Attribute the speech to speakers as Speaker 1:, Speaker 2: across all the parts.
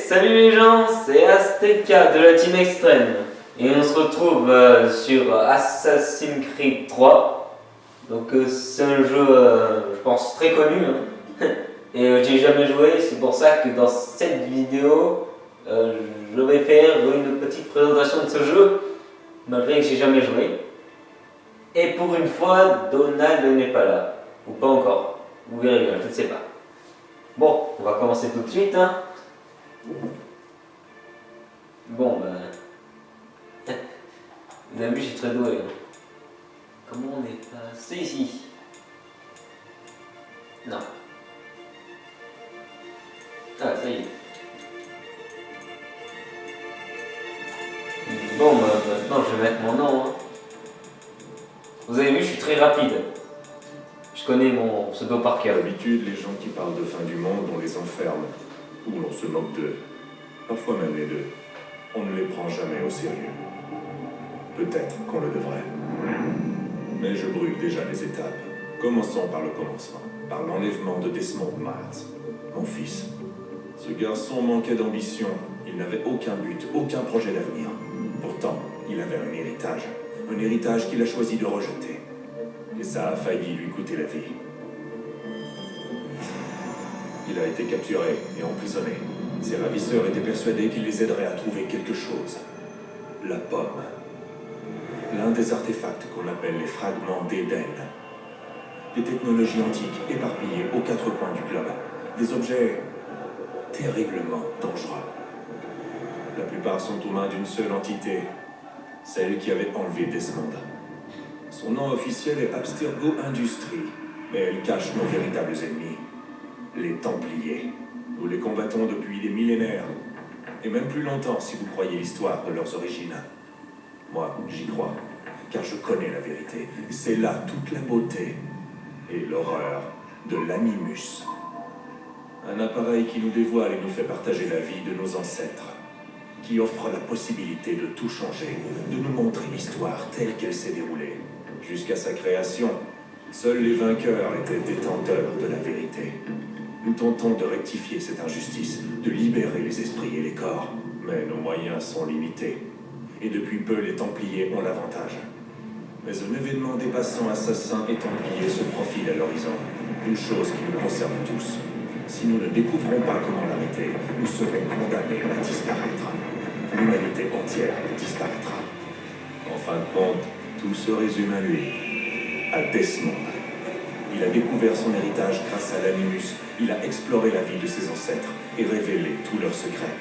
Speaker 1: salut les gens, c'est Azteca de la Team Extreme et on se retrouve sur Assassin's Creed 3. Donc c'est un jeu, je pense, très connu hein. Et j'ai jamais joué, c'est pour ça que dans cette vidéo, je vais faire une petite présentation de ce jeu, malgré que j'ai jamais joué. Et pour une fois, Donald n'est pas là, ou pas encore, vous verrez bien, je ne sais pas. Bon, on va commencer tout de suite hein. Bon, vous avez vu, je suis très doué. Comment on est passé ici? Non. Ah, ça y est. Bon, maintenant je vais mettre mon nom. Hein. Vous avez vu, je suis très rapide. Je connais mon pseudo par cœur.
Speaker 2: D'habitude, les gens qui parlent de fin du monde, on les enferme. Ou l'on se moque d'eux. Parfois même les deux. On ne les prend jamais au sérieux. Peut-être qu'on le devrait. Mais je brûle déjà les étapes. Commençons par le commencement. Par l'enlèvement de Desmond Miles, mon fils. Ce garçon manquait d'ambition. Il n'avait aucun but, aucun projet d'avenir. Pourtant, il avait un héritage. Un héritage qu'il a choisi de rejeter. Et ça a failli lui coûter la vie. Il a été capturé et emprisonné. Ses ravisseurs étaient persuadés qu'il les aiderait à trouver quelque chose. La pomme. L'un des artefacts qu'on appelle les fragments d'Éden. Des technologies antiques éparpillées aux quatre coins du globe. Des objets terriblement dangereux. La plupart sont aux mains d'une seule entité, celle qui avait enlevé Desmond. Son nom officiel est Abstergo Industries, mais elle cache nos véritables ennemis, les Templiers. Nous les combattons depuis des millénaires, et même plus longtemps si vous croyez l'histoire de leurs origines. Moi, j'y crois, car je connais la vérité. C'est là toute la beauté et l'horreur de l'Animus. Un appareil qui nous dévoile et nous fait partager la vie de nos ancêtres, qui offre la possibilité de tout changer, de nous montrer l'histoire telle qu'elle s'est déroulée. Jusqu'à sa création, seuls les vainqueurs étaient détenteurs de la vérité. Nous tentons de rectifier cette injustice, de libérer les esprits et les corps, mais nos moyens sont limités. Et depuis peu, les Templiers ont l'avantage. Mais un événement dépassant assassins et Templiers se profile à l'horizon. Une chose qui nous concerne tous. Si nous ne découvrons pas comment l'arrêter, nous serons condamnés à disparaître. L'humanité entière disparaîtra. En fin de compte, tout se résume à lui, à Desmond. Il a découvert son héritage grâce à l'Animus. Il a exploré la vie de ses ancêtres et révélé tous leurs secrets.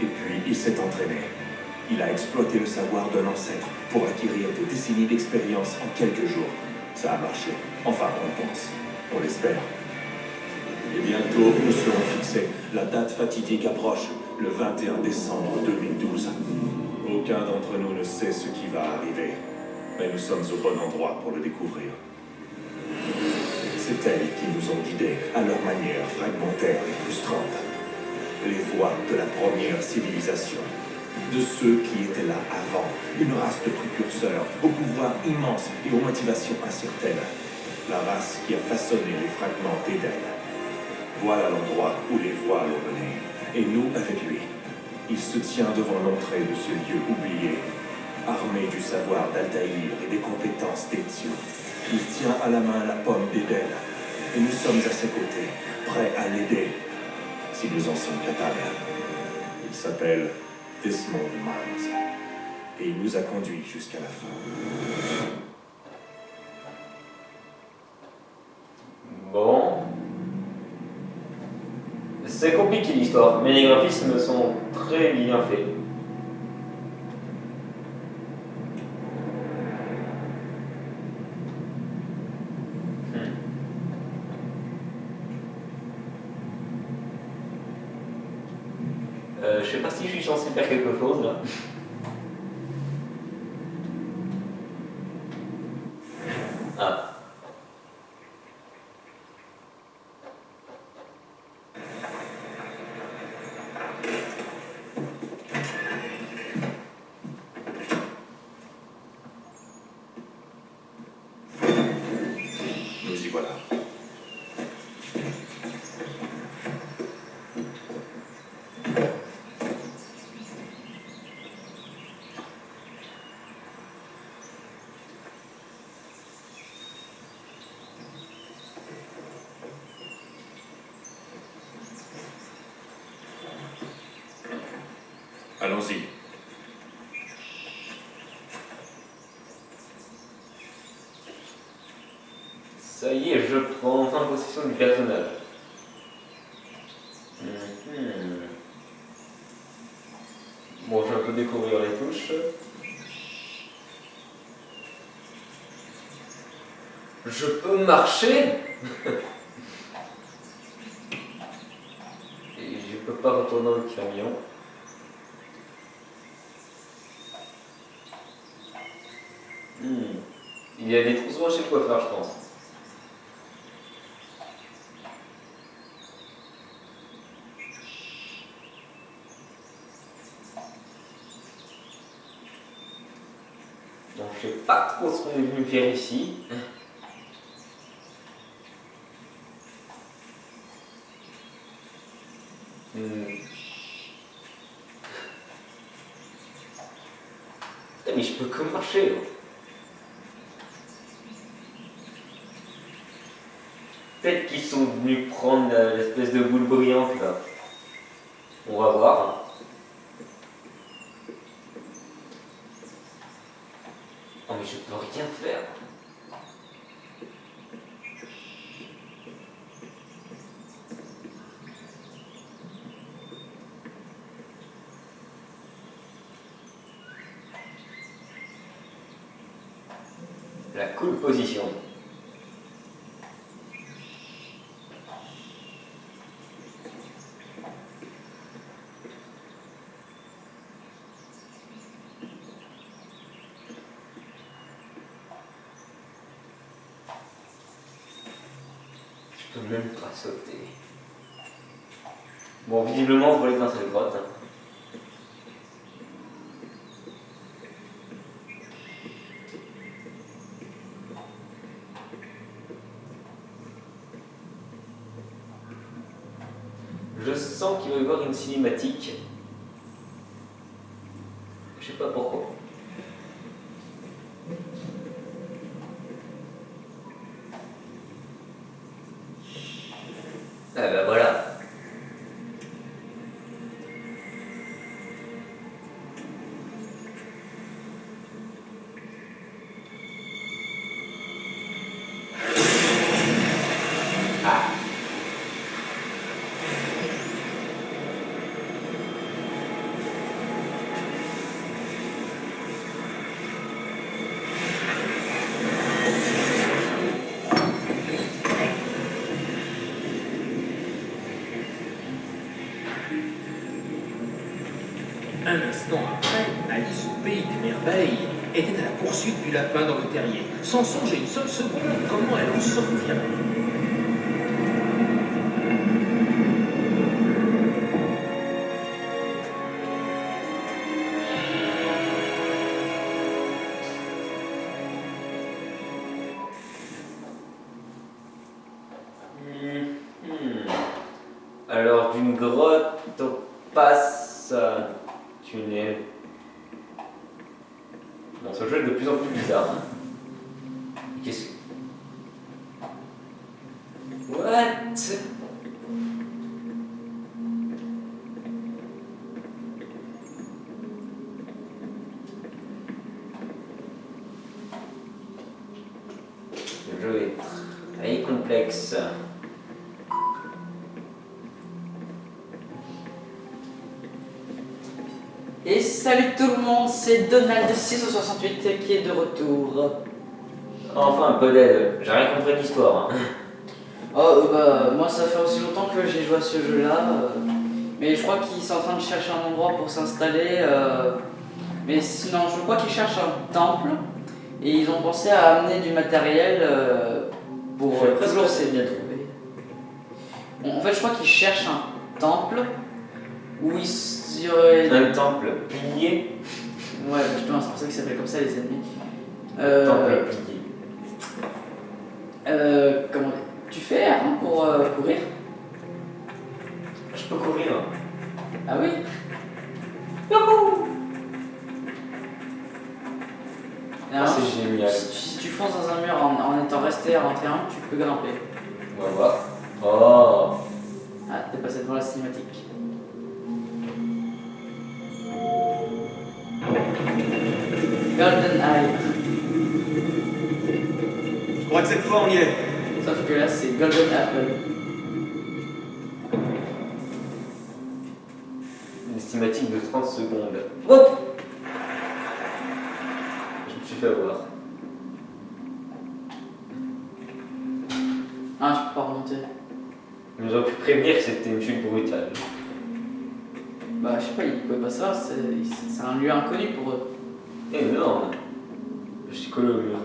Speaker 2: Et puis, il s'est entraîné. Il a exploité le savoir d'un ancêtre pour acquérir des décennies d'expérience en quelques jours. Ça a marché. Enfin, on le pense. On l'espère. Et bientôt, nous serons fixés. La date fatidique approche, le 21 décembre 2012. Aucun d'entre nous ne sait ce qui va arriver. Mais nous sommes au bon endroit pour le découvrir. C'est elles qui nous ont guidés, à leur manière fragmentaire et frustrante. Les voies de la première civilisation. De ceux qui étaient là avant. Une race de précurseurs, au pouvoir immense et aux motivations incertaines. La race qui a façonné les fragments d'Éden. Voilà l'endroit où les voies l'ont mené. Et nous avec lui. Il se tient devant l'entrée de ce lieu oublié, armé du savoir d'Altaïr et des compétences d'Ezio. Il tient à la main la pomme d'Éden. Et nous sommes à ses côtés, prêts à l'aider, si nous en sommes capables. Il s'appelle Desmond Miles. Et il nous a conduits jusqu'à la fin.
Speaker 1: Bon. C'est compliqué l'histoire, mais les graphismes sont très bien faits. Je sais pas si je suis censé faire quelque chose là. Ah.
Speaker 2: Nous y voilà. Allons-y.
Speaker 1: Ça y est, je prends enfin possession du personnage. Bon, je vais un peu découvrir les touches. Je peux marcher. Et je peux pas retourner dans le camion. Il y a des trousseaux chez le coiffeur, je pense. Donc je sais pas trop ce qu'on est venu faire ici. Putain, mais je peux que marcher. Là. Peut-être qu'ils sont venus prendre l'espèce de boule brillante là. On va voir. Oh mais je peux rien faire. La cool position. Je peux même pas sauter. Bon, visiblement, on va aller dans cette grotte. Je sens qu'il va y avoir une cinématique. Je sais pas pourquoi. Ah bah voilà. Ah.
Speaker 3: Un instant après, Alice au pays des merveilles était à la poursuite du lapin dans le terrier, sans songer une seule seconde comment elle en sortirait.
Speaker 1: Alors, d'une grotte, on passe à un tunnel. Bon, ce jeu est de plus en plus bizarre. Qu'est-ce que... What? Le jeu est très complexe.
Speaker 4: Et salut tout le monde, c'est Donald668 qui est de retour.
Speaker 1: Enfin, un peu d'aide. J'ai rien compris de l'histoire. Hein.
Speaker 4: Oh bah moi ça fait aussi longtemps que j'ai joué à ce jeu là, mais je crois qu'ils sont en train de chercher un endroit pour s'installer, mais sinon je crois qu'ils cherchent un temple et ils ont pensé à amener du matériel pour
Speaker 1: Presque c'est bien trouvé.
Speaker 4: Bon, en fait je crois qu'ils cherchent un temple où il y aurait...
Speaker 1: Un temple plié.
Speaker 4: Ouais justement c'est pour ça qu'ils s'appellent comme ça les ennemis.
Speaker 1: Temple plié.
Speaker 4: Comment tu fais hein, pour courir?
Speaker 1: Je peux courir.
Speaker 4: Ah oui? Youhou!
Speaker 1: Ah, c'est génial.
Speaker 4: Si tu fonces dans un mur en étant resté à l'entrée 1, tu peux grimper.
Speaker 1: On va voir. Oh!
Speaker 4: Ah, t'es passé devant la cinématique. Golden Eye.
Speaker 5: Je crois que cette fois on y est.
Speaker 4: Sauf que là, c'est Golden Apple.
Speaker 1: Une cinématique de 30 secondes.
Speaker 4: Hop!
Speaker 1: Je me suis fait avoir.
Speaker 4: Ah, tu peux pas remonter.
Speaker 1: Ils nous ont pu prévenir que c'était une chute brutale.
Speaker 4: Bah, je sais pas, ils pouvaient pas savoir, c'est un lieu inconnu pour eux.
Speaker 1: Énorme. Je suis collé au mur.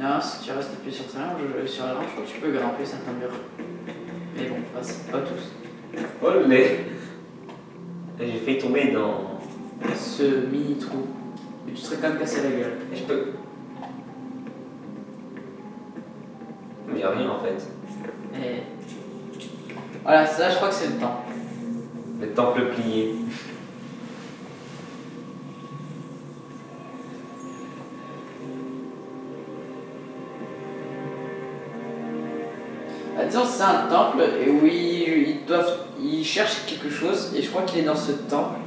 Speaker 4: Et alors, si tu restes appuyé sur la hanche, je crois que tu peux grimper certains murs. Mais bon, pas tous.
Speaker 1: Oh le lait. Et j'ai failli tomber dans...
Speaker 4: Ce mini trou. Mais tu serais quand même cassé la gueule.
Speaker 1: Je peux... Mais y'a rien en fait.
Speaker 4: Et... Voilà, ça je crois que c'est le temps.
Speaker 1: Le temple plié.
Speaker 4: Bah, disons c'est un temple et oui ils cherchent quelque chose et je crois qu'il est dans ce temple.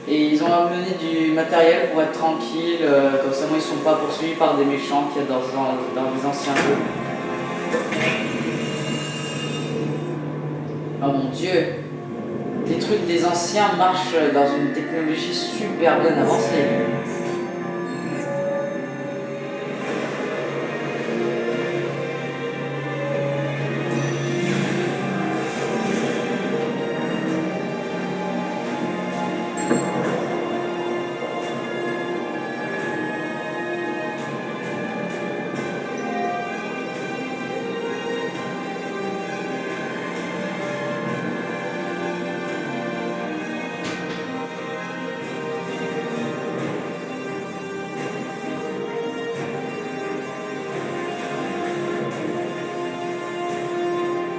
Speaker 4: Et ils ont amené du matériel pour être tranquille, comme ça moi ils sont pas poursuivis par des méchants qu'il y a dans des anciens jeux. Oh mon dieu! Les trucs des anciens marchent dans une technologie super bien avancée.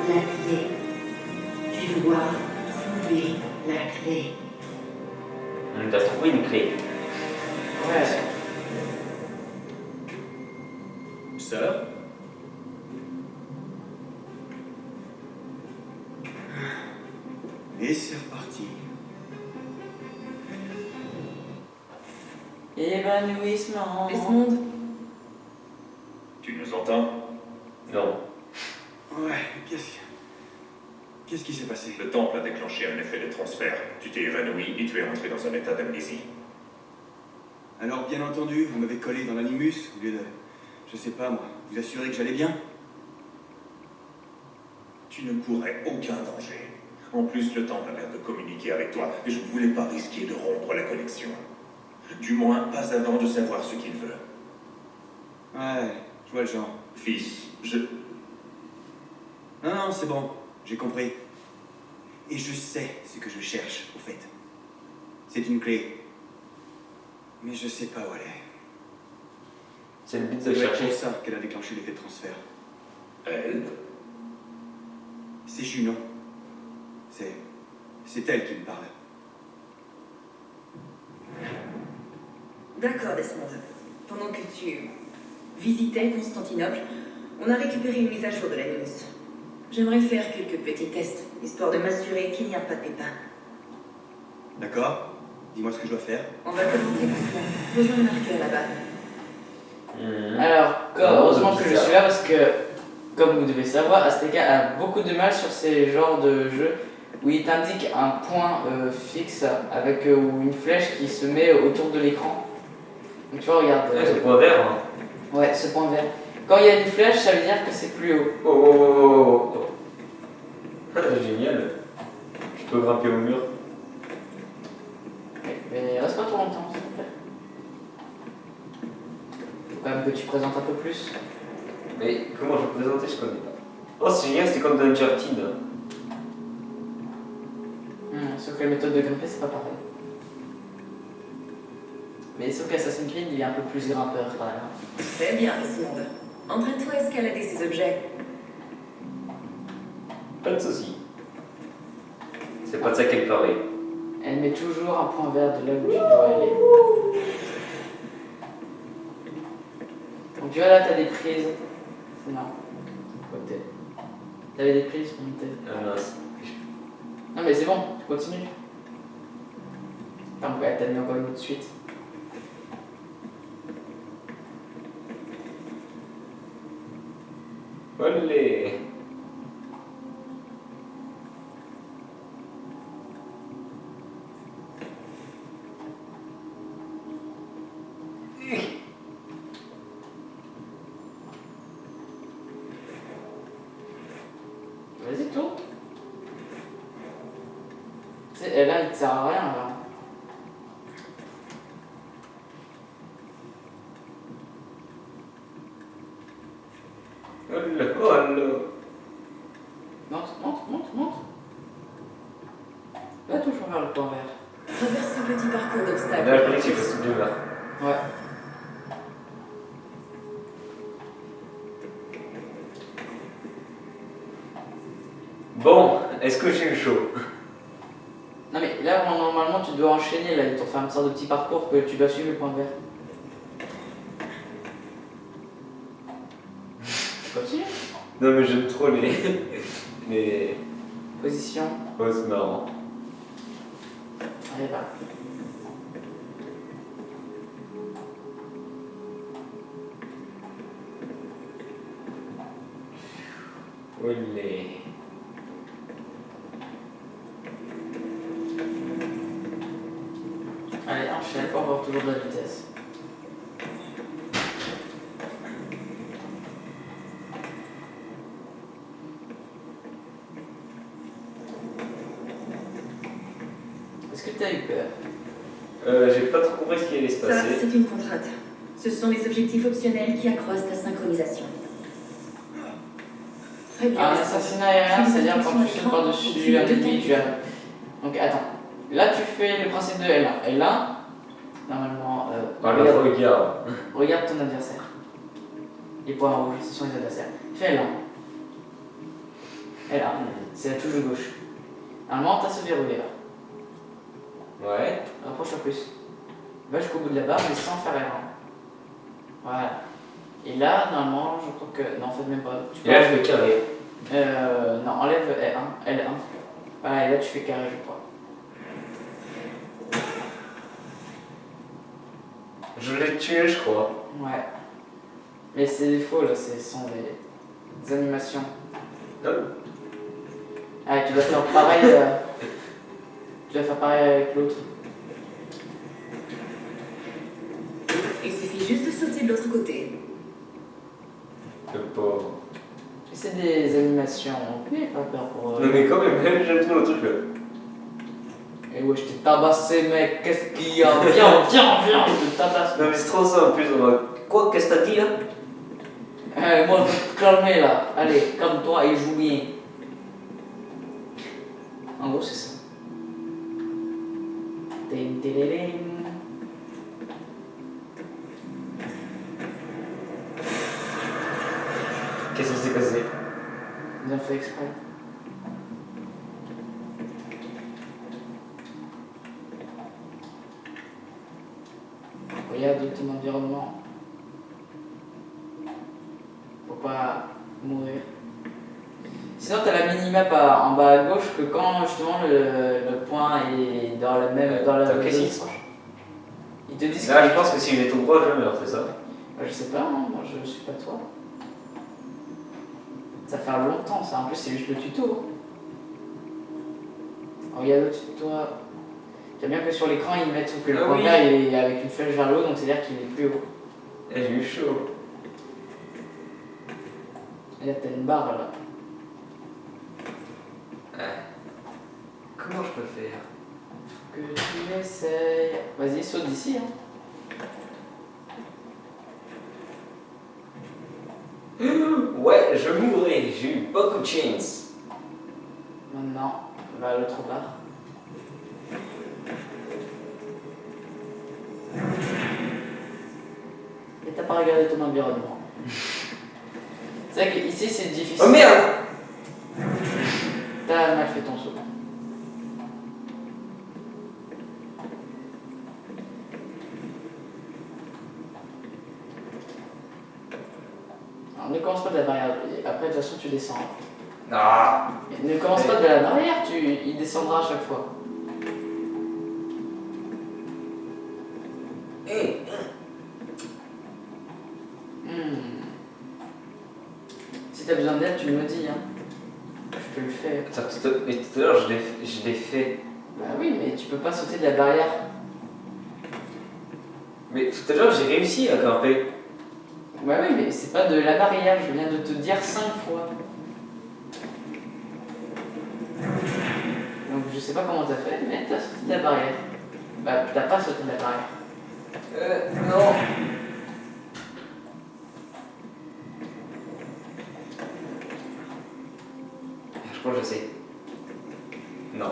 Speaker 6: La clé. Tu dois trouver la clé.
Speaker 1: On a trouvé une clé.
Speaker 4: Ouais.
Speaker 3: Sœur?
Speaker 5: Et c'est reparti.
Speaker 4: Évanouissement.
Speaker 6: Desmond,
Speaker 2: Tu nous entends?
Speaker 1: Non.
Speaker 5: Ouais, qu'est-ce qui s'est passé?
Speaker 2: Le temple a déclenché un effet de transfert. Tu t'es évanoui et tu es rentré dans un état d'amnésie.
Speaker 5: Alors, bien entendu, vous m'avez collé dans l'animus au lieu de, je sais pas moi, vous assurer que j'allais bien?
Speaker 2: Tu ne courais aucun danger. En plus, le temple a l'air de communiquer avec toi et je ne voulais pas risquer de rompre la connexion. Du moins, pas avant de savoir ce qu'il veut.
Speaker 5: Ouais, je vois le genre.
Speaker 2: Fils,
Speaker 5: Non, c'est bon, j'ai compris. Et je sais ce que je cherche, au fait. C'est une clé. Mais je sais pas où elle est.
Speaker 1: C'est le but
Speaker 5: Ça
Speaker 1: de
Speaker 5: doit être
Speaker 1: chercher.
Speaker 5: pour ça qu'elle a déclenché l'effet de transfert.
Speaker 2: Elle,
Speaker 5: C'est Junon. C'est elle qui me parle.
Speaker 6: d'accord Desmond. Pendant que tu visitais Constantinople, on a récupéré une mise à jour de l'Animus. J'aimerais faire quelques petits tests, histoire de m'assurer qu'il n'y a pas de pépins.
Speaker 5: D'accord? Dis-moi ce que je dois faire.
Speaker 6: On va commencer par ça. Rejoins le marqueur là-bas.
Speaker 4: Alors,
Speaker 1: Ah,
Speaker 4: heureusement
Speaker 1: c'est
Speaker 4: que je
Speaker 1: bizarre.
Speaker 4: suis là parce que, comme vous devez savoir, Azteca a beaucoup de mal sur ces genres de jeux où il t'indique un point fixe avec ou une flèche qui se met autour de l'écran. Donc tu vois, regarde.
Speaker 1: Ouais, c'est le point vert. Hein.
Speaker 4: Ouais, ce point vert. Quand il y a une flèche, ça veut dire que c'est plus haut.
Speaker 1: Oh. Ah, c'est génial. Je peux grimper au mur.
Speaker 4: Mais reste pas trop longtemps, s'il te plaît. Faut quand même que tu présentes un peu plus.
Speaker 1: Mais comment je vais présenter, je connais pas. Oh, c'est génial, c'est comme dans Uncharted.
Speaker 4: Sauf que la méthode de grimper, c'est pas pareil. Mais sauf qu'Assassin's Creed, il est un peu plus grimpeur quand même.
Speaker 6: Très bien, Desmond. Entraîne-toi à escalader ces objets.
Speaker 1: Pas de soucis. C'est pas de ça qu'elle parlait.
Speaker 4: Elle met toujours un point vert de là où tu dois aller. Donc tu vois là, t'as des prises. C'est marrant. Côté. T'avais des prises pour monter.
Speaker 1: Ah mince.
Speaker 4: Non mais c'est bon, tu continues. Attends, elle t'a mis encore une autre suite.
Speaker 1: Olé.
Speaker 4: Vas-y, tourne. Et là, il te sert à rien, là.
Speaker 1: Olé, olé.
Speaker 4: Monte. Là, toujours vers le point vert.
Speaker 6: Traverse ce petit parcours d'obstacles.
Speaker 1: Là, je me dis que c'est possible de voir.
Speaker 4: Ouais.
Speaker 1: Bon, est-ce que j'ai chaud?
Speaker 4: Non mais là, normalement, tu dois enchaîner, là. Ils t'ont fait une sorte de petit parcours que tu dois suivre le point vert. Continue.
Speaker 1: Non mais j'aime trop les
Speaker 4: Position.
Speaker 1: poses marrants.
Speaker 4: Allez, va.
Speaker 1: Olé.
Speaker 4: Allez, enchaîne pour avoir toujours de la vitesse. Est-ce que t'as eu peur?
Speaker 1: J'ai pas trop compris ce qui allait se
Speaker 6: Ça,
Speaker 1: passer.
Speaker 6: c'est une contrainte. Ce sont les objectifs optionnels qui accroissent ta synchronisation. Très bien.
Speaker 4: Un assassinat aérien, c'est-à-dire quand tu sautes par-dessus un ennemi, tu as... Donc attends, là tu fais le principe de L1. L1, normalement,
Speaker 1: Voilà, regarde.
Speaker 4: regarde ton adversaire. Les points rouges, ce sont les adversaires. Fais L1. L1, c'est la touche de gauche. Normalement, t'as ce verrouillé là.
Speaker 1: Ouais.
Speaker 4: Rapproche-toi plus. Va jusqu'au bout de la barre, mais sans faire L1. Voilà. Et là, normalement, je crois que... Non, en fait, même pas. Tu
Speaker 1: Et là, je fais carré.
Speaker 4: Non, enlève L1. L1. Voilà, et là, tu fais carré, je crois.
Speaker 1: Je l'ai tué, je crois.
Speaker 4: Ouais. Mais c'est des faux, là, ce sont des animations.
Speaker 1: Non.
Speaker 4: Ah, tu dois faire pareil. Tu dois faire pareil avec l'autre.
Speaker 6: Il suffit juste de sauter de l'autre côté.
Speaker 1: Le pauvre.
Speaker 4: C'est des animations. N'ayez pas peur pour.
Speaker 1: Non mais quand même, j'aime trop le truc là.
Speaker 4: Et ouais, je t'ai tabassé, mec. Qu'est-ce qu'il y a? Viens, je te tabasse.
Speaker 1: Non mais c'est trop ça en plus. Quoi, qu'est-ce que t'as dit là?
Speaker 4: Moi, je vais te calmer là. Allez, calme-toi et joue bien. En gros, c'est ça. Tin, tiririn.
Speaker 1: Qu'est-ce qui s'est passé?
Speaker 4: Ils ont fait exprès. Regarde ton environnement. Faut pas mourir. Sinon, t'as la minimap en bas à gauche que quand justement le point est dans la même. Dans la
Speaker 1: qu'est-ce qui
Speaker 4: zone
Speaker 1: se passe?
Speaker 4: Ils te disent
Speaker 1: Là, je pense que s'il est tout droit, je meurs, c'est ça?
Speaker 4: Je sais pas, hein, moi je suis pas toi. Ça fait longtemps ça, en plus c'est juste le tuto. Regarde au-dessus de toi. J'aime bien que sur l'écran ils mettent que le
Speaker 1: Ah
Speaker 4: point
Speaker 1: oui.
Speaker 4: vert il est avec une flèche vers le haut, donc c'est-à-dire qu'il est plus haut.
Speaker 1: Et j'ai eu chaud.
Speaker 4: Et là t'as une barre là.
Speaker 1: Comment je peux faire?
Speaker 4: Que tu essayes. Vas-y, saute d'ici. Hein.
Speaker 1: Ouais, je mourrai, j'ai eu beaucoup de chance.
Speaker 4: Maintenant, va à l'autre barre. Et t'as pas regardé ton environnement. C'est vrai qu'ici c'est difficile.
Speaker 1: Oh merde!
Speaker 4: T'as mal fait ton saut. Alors, ne commence pas de la barrière. Après, de toute façon, tu descends.
Speaker 1: Ah!
Speaker 4: Ne commence pas de la barrière, il descendra à chaque fois. Si t'as besoin d'aide, tu me le dis. Hein. Je te le fais.
Speaker 1: Attends, mais tout à l'heure, je l'ai fait.
Speaker 4: Bah oui, mais tu peux pas sauter de la barrière.
Speaker 1: Mais tout à l'heure, j'ai réussi à grimper.
Speaker 4: Bah oui, mais c'est pas de la barrière, je viens de te dire 5 fois. Donc je sais pas comment t'as fait, mais t'as sauté de la barrière. Bah t'as pas sauté de la barrière.
Speaker 1: Non. Je crois que je sais. Non.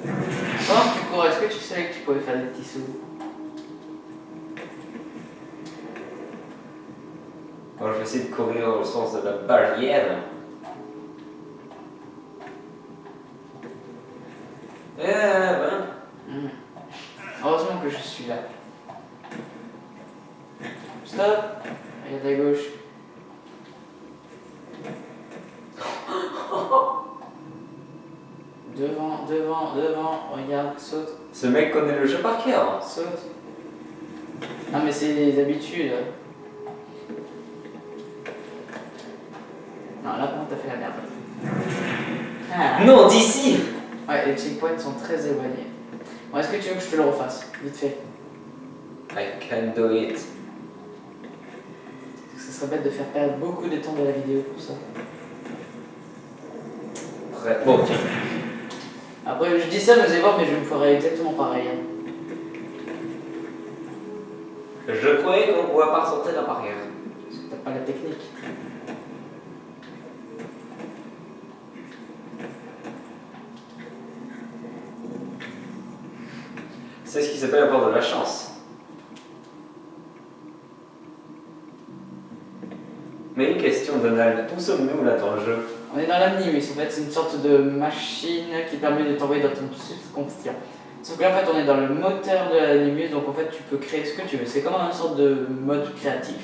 Speaker 4: Quand tu cours, est-ce que tu savais que tu pouvais faire des petits sauts?
Speaker 1: Bon, je vais essayer de courir au sens de la barrière. Ben.
Speaker 4: Heureusement que je suis là. Stop. Regarde à gauche. Devant, devant, devant. Regarde, saute,
Speaker 1: Ce mec connaît le jeu par cœur.
Speaker 4: saute. Non mais c'est des habitudes. Non, là comment t'as fait la merde. Ah.
Speaker 1: Non, d'ici.
Speaker 4: Ouais, les checkpoints sont très éloignés. Bon, est-ce que tu veux que je te le refasse? Vite fait.
Speaker 1: I can do it.
Speaker 4: Ça serait bête de faire perdre beaucoup de temps de la vidéo pour ça.
Speaker 1: Très bon. Ok.
Speaker 4: Après, je dis ça, vous allez voir, mais je me ferai exactement pareil. Hein.
Speaker 1: Je croyais qu'on ne pouvait pas sauter la barrière.
Speaker 4: Parce que t'as pas la technique.
Speaker 1: C'est ce qui s'appelle avoir de la chance. Mais une question, Donald. Où sommes-nous là dans le jeu?
Speaker 4: On est dans l'Amnimus, en fait, c'est une sorte de machine qui permet de t'envoyer dans ton subconscient. Sauf que là, en fait, on est dans le moteur de l'Amnimus, donc en fait, tu peux créer ce que tu veux. C'est comme une sorte de mode créatif.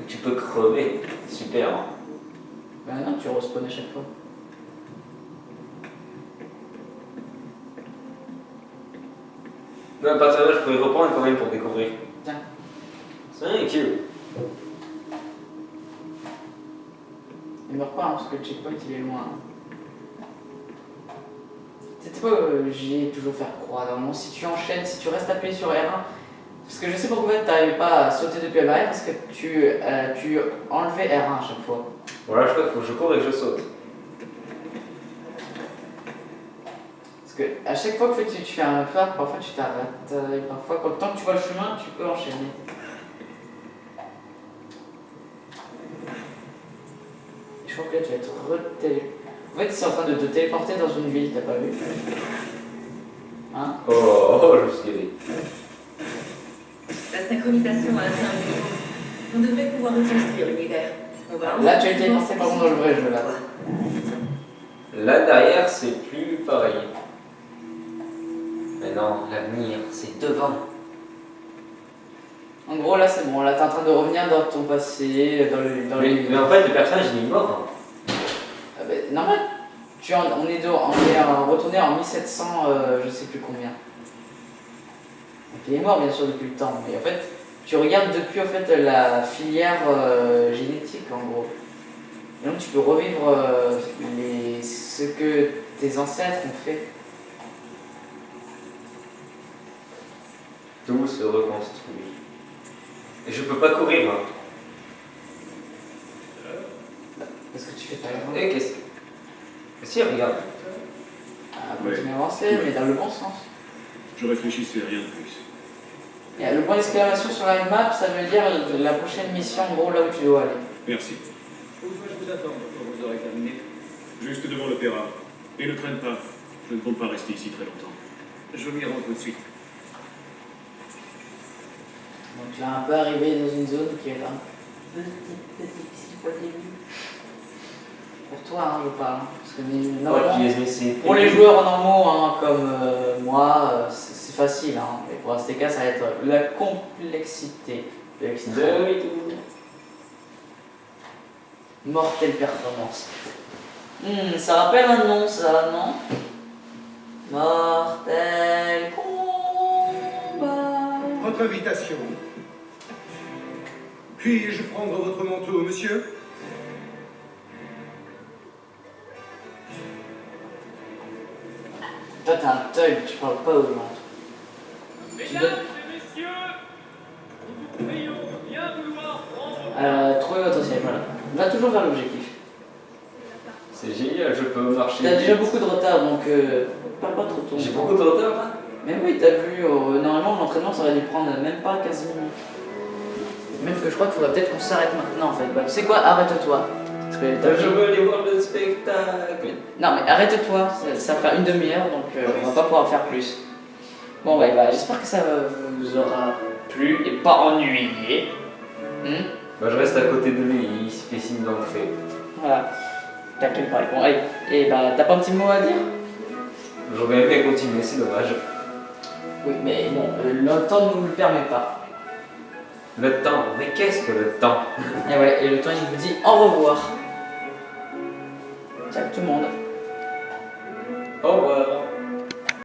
Speaker 1: Tu peux crever. Super.
Speaker 4: Ben non, tu respawns à chaque fois.
Speaker 1: Mais à partir de là, je pourrais reprendre quand même pour découvrir.
Speaker 4: Tiens.
Speaker 1: Thank you.
Speaker 4: Il meurt pas, hein, parce que le checkpoint, il est loin. C'était pas j'y ai toujours faire croire. Normalement, si tu enchaînes, si tu restes appuyé sur R1, parce que je sais pourquoi tu n'arrivais pas à sauter depuis la barrière, parce que tu enlevais R1 à chaque fois.
Speaker 1: Voilà, je crois qu'il faut que je cours et que je saute.
Speaker 4: Parce que à chaque fois que tu fais un pas, parfois tu t'arrêtes. Et parfois, tant que tu vois le chemin, tu peux enchaîner. Je crois que là, tu vas être En fait, c'est en train de te téléporter dans une ville, t'as pas vu? Hein?
Speaker 1: Oh, je me suis guéri.
Speaker 6: La synchronisation a atteint un niveau. On devrait pouvoir reconstruire l'univers. On va
Speaker 4: Là, tu as été lancé par contre dans le vrai jeu, là.
Speaker 1: Là derrière, c'est plus pareil. Mais non, l'avenir, c'est devant.
Speaker 4: En gros, là, c'est bon. Là, t'es en train de revenir dans ton passé,
Speaker 1: Mais en fait, le personnage, il est mort.
Speaker 4: Ah ben, normal. On est retourné en 1700, je sais plus combien. Donc il est mort bien sûr depuis le temps, mais en fait tu regardes depuis en fait la filière génétique en gros. Et donc tu peux revivre ce que tes ancêtres ont fait.
Speaker 1: Tout se reconstruit. Et je peux pas courir. Hein.
Speaker 4: Qu'est-ce que tu fais par exemple?
Speaker 1: Et qu'est-ce que... Si, regarde.
Speaker 4: Ah, continue à avancer, mais dans le bon sens.
Speaker 2: Je réfléchissais à rien de plus.
Speaker 4: Et le point d'exclamation sur la map, ça veut dire la prochaine mission, en gros, là où tu dois aller.
Speaker 2: Merci.
Speaker 3: Où dois-je vous attendre quand vous aurez terminé?
Speaker 2: Juste devant l'opéra. Et ne traîne pas. Je ne compte pas rester ici très longtemps.
Speaker 3: Je m'y rends tout de suite.
Speaker 4: Donc tu vas un peu arriver dans une zone qui est un peu difficile au début. Pour toi, hein, je parle. Parce que normalement, pour les joueurs normaux, hein, comme moi, c'est facile. Hein. Et pour STK, ça va être la complexité de l'extrême. Mortelle performance. Ça rappelle un nom, ça, non? Mortel combat.
Speaker 5: Votre invitation. Puis-je prendre votre manteau, monsieur?
Speaker 4: Toi, t'es un thug, tu parles pas aux gens. Tu donnes... Trouvez votre siège, voilà. Va toujours vers l'objectif.
Speaker 1: C'est génial, je peux marcher.
Speaker 4: T'as déjà
Speaker 1: vite.
Speaker 4: beaucoup de retard, donc parle pas trop tôt.
Speaker 1: J'ai beaucoup de retard là.
Speaker 4: Mais oui, t'as vu, normalement l'entraînement ça aurait dû prendre même pas 15 minutes. Même que je crois qu'il faudrait peut-être qu'on s'arrête maintenant en fait. Bah, tu sais quoi, arrête-toi. Parce que t'as
Speaker 1: Je
Speaker 4: vu-
Speaker 1: veux aller voir le spectacle.
Speaker 4: Non mais arrête-toi, ça fait une demi-heure donc on va pas pouvoir faire plus. Bon ouais, bah, j'espère que ça vous aura plu et pas ennuyé.
Speaker 1: Bah, je reste à côté de lui, il se fait signe dans le fait.
Speaker 4: Voilà. T'inquiète pas. Bon, allez. Et bah, t'as pas un petit mot à dire?
Speaker 1: J'aurais aimé continuer, c'est dommage.
Speaker 4: Oui, mais bon, le temps ne nous le permet pas.
Speaker 1: Le temps, mais qu'est-ce que le temps?
Speaker 4: Et ouais, et le temps il vous dit au revoir. Ciao tout le monde.
Speaker 1: Au revoir.